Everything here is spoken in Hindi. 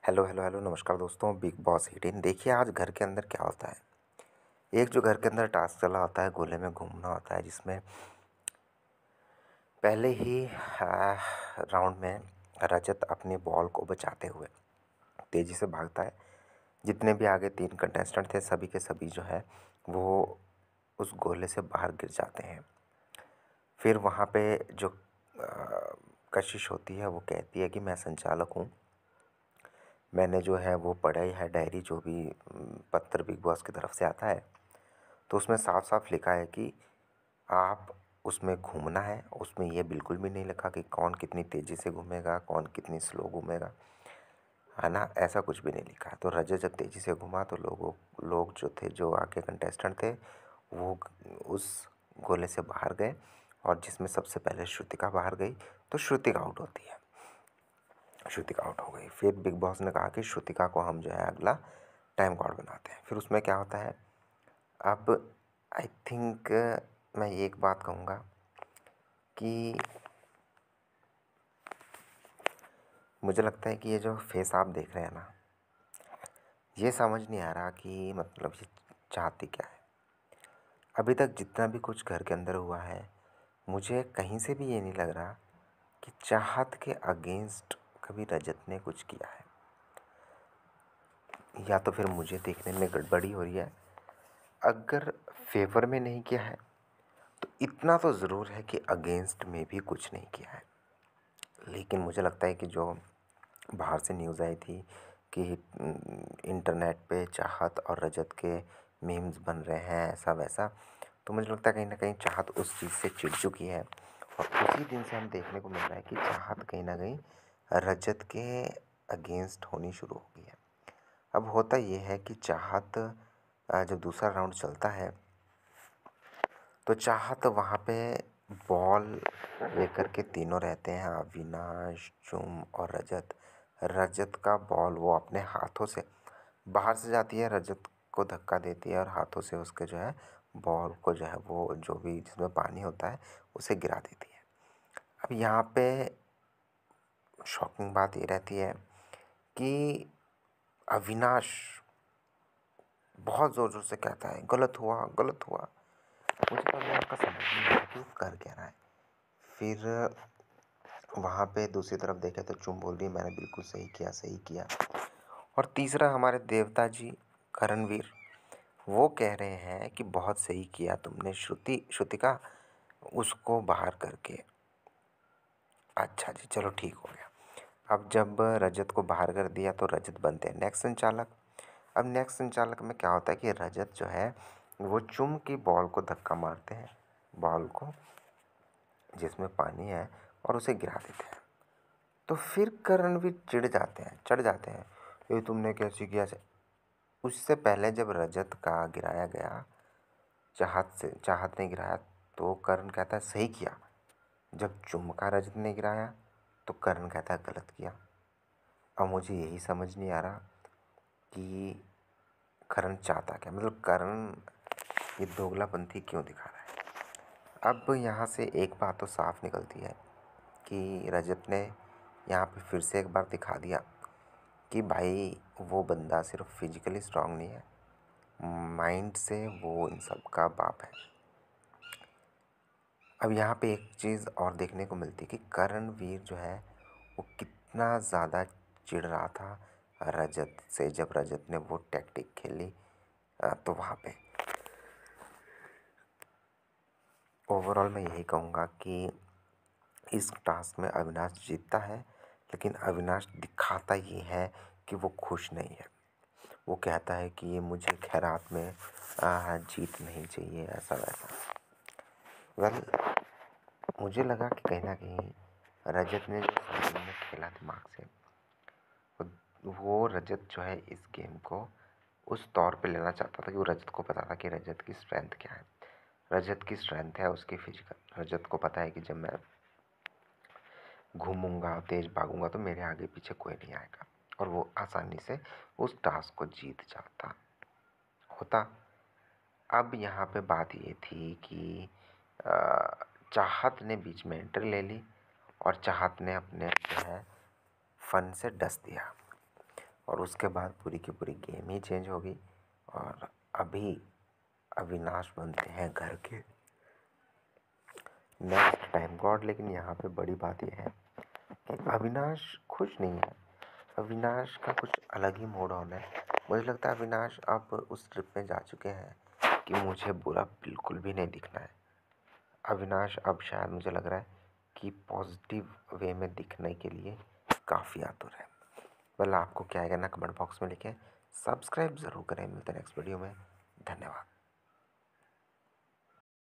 हेलो हेलो हेलो नमस्कार दोस्तों। बिग बॉस 18 देखिए आज घर के अंदर क्या होता है। एक जो घर के अंदर टास्क चला होता है, गोले में घूमना होता है, जिसमें पहले ही राउंड में रजत अपनी बॉल को बचाते हुए तेज़ी से भागता है। जितने भी आगे 3 कंटेस्टेंट थे, सभी के सभी जो है वो उस गोले से बाहर गिर जाते हैं। फिर वहाँ पे जो कशिश होती है वो कहती है कि मैं संचालक हूँ, मैंने जो है वो पढ़ा ही है डायरी, जो भी पत्र बिग बॉस की तरफ से आता है, तो उसमें साफ साफ लिखा है कि आप उसमें घूमना है। उसमें ये बिल्कुल भी नहीं लिखा कि कौन कितनी तेज़ी से घूमेगा, कौन कितनी स्लो घूमेगा, है ना, ऐसा कुछ भी नहीं लिखा है। तो रजत जब तेज़ी से घूमा तो लोग जो थे, जो आगे कंटेस्टेंट थे, वो उस गोले से बाहर गए, और जिसमें सबसे पहले श्रुतिका बाहर गई तो श्रुतिका आउट होती है। श्रुतिका आउट हो गई। फिर बिग बॉस ने कहा कि श्रुतिका को हम जो है अगला टाइम कार्ड बनाते हैं। फिर उसमें क्या होता है, अब आई थिंक मैं एक बात कहूँगा कि मुझे लगता है कि ये जो फेस आप देख रहे हैं ना, ये समझ नहीं आ रहा कि मतलब ये चाहती क्या है। अभी तक जितना भी कुछ घर के अंदर हुआ है, मुझे कहीं से भी ये नहीं लग रहा कि चाहत के अगेंस्ट कभी रजत ने कुछ किया है, या तो फिर मुझे देखने में गड़बड़ी हो रही है। अगर फेवर में नहीं किया है तो इतना तो ज़रूर है कि अगेंस्ट में भी कुछ नहीं किया है। लेकिन मुझे लगता है कि जो बाहर से न्यूज़ आई थी कि इंटरनेट पे चाहत और रजत के मीम्स बन रहे हैं ऐसा वैसा, तो मुझे लगता है कहीं ना कहीं चाहत उस चीज़ से चिढ़ चुकी है, और उसी दिन से हम देखने को मिल रहा है कि चाहत कहीं ना कहीं रजत के अगेंस्ट होनी शुरू हो गई है। अब होता ये है कि चाहत जब दूसरा राउंड चलता है तो चाहत वहाँ पे बॉल लेकर के तीनों रहते हैं, अविनाश, चुम और रजत। रजत का बॉल वो अपने हाथों से बाहर से जाती है, रजत को धक्का देती है और हाथों से उसके जो है बॉल को जो है वो जो भी जिसमें पानी होता है उसे गिरा देती है। अब यहाँ पे शॉकिंग बात ये रहती है कि अविनाश बहुत ज़ोर ज़ोर से कहता है गलत हुआ गलत हुआ। मुझे तो अविनाश का समझ नहीं आ रहा कि वो कर क्या रहा है। फिर वहाँ पे दूसरी तरफ देखें तो चुम बोल रही है मैंने बिल्कुल सही किया सही किया। और तीसरा हमारे देवता जी करणवीर, वो कह रहे हैं कि बहुत सही किया तुमने श्रुतिका उसको बाहर करके। अच्छा जी, चलो ठीक हो गया। अब जब रजत को बाहर कर दिया तो रजत बनते हैं नेक्स्ट संचालक। अब नेक्स्ट संचालक में क्या होता है कि रजत जो है वो चुम की बॉल को धक्का मारते हैं, बॉल को जिसमें पानी है, और उसे गिरा देते हैं। तो फिर करणवीर चढ़ जाते हैं, ये तुमने कैसे किया उससे पहले जब रजत का गिराया गया, चाहत ने गिराया, तो करण कहता है सही किया। जब चुम का रजत ने गिराया तो करण कहता है गलत किया। अब मुझे यही समझ नहीं आ रहा कि करण चाहता क्या, मतलब करण ये दोगलापंथी क्यों दिखा रहा है। अब यहाँ से एक बात तो साफ निकलती है कि रजत ने यहाँ पे फिर से एक बार दिखा दिया कि भाई वो बंदा सिर्फ फिजिकली स्ट्रांग नहीं है, माइंड से वो इन सब का बाप है। अब यहाँ पे एक चीज़ और देखने को मिलती है कि करणवीर जो है वो कितना ज़्यादा चिढ़ रहा था रजत से, जब रजत ने वो टैक्टिक खेली। तो वहाँ पे ओवरऑल मैं यही कहूँगा कि इस टास्क में अविनाश जीतता है, लेकिन अविनाश दिखाता ये है कि वो खुश नहीं है। वो कहता है कि ये मुझे खैरात में जीत नहीं चाहिए, ऐसा वैसा। वेल, मुझे लगा कि कहीं ना कहीं रजत ने जो गेम में खेला दिमाग से, वो रजत जो है इस गेम को उस तौर पे लेना चाहता था कि वो रजत को पता था कि रजत की स्ट्रेंथ क्या है। रजत की स्ट्रेंथ है उसकी फिजिकल। रजत को पता है कि जब मैं घूमूंगा, तेज भागूंगा, तो मेरे आगे पीछे कोई नहीं आएगा, और वो आसानी से उस टास्क को जीत जाता होता। अब यहाँ पे बात ये थी कि चाहत ने बीच में एंट्री ले ली, और चाहत ने अपने जो है फन से डस दिया। और उसके बाद पूरी की पूरी गेम ही चेंज होगी। और अभी अविनाश बनते हैं घर के नेक्स्ट टाइम गॉड। लेकिन यहाँ पे बड़ी बात यह है कि अविनाश खुश नहीं है। अविनाश का कुछ अलग ही मूड ऑन है। मुझे लगता है अविनाश अब उस ट्रिप में जा चुके हैं कि मुझे बुरा बिल्कुल भी नहीं दिखना है। अविनाश अब शायद मुझे लग रहा है कि पॉजिटिव वे में दिखने के लिए काफ़ी आतुर है। आपको क्या है कहना कमेंट बॉक्स में लिखें। सब्सक्राइब ज़रूर करें। मिलते हैं नेक्स्ट वीडियो में। धन्यवाद।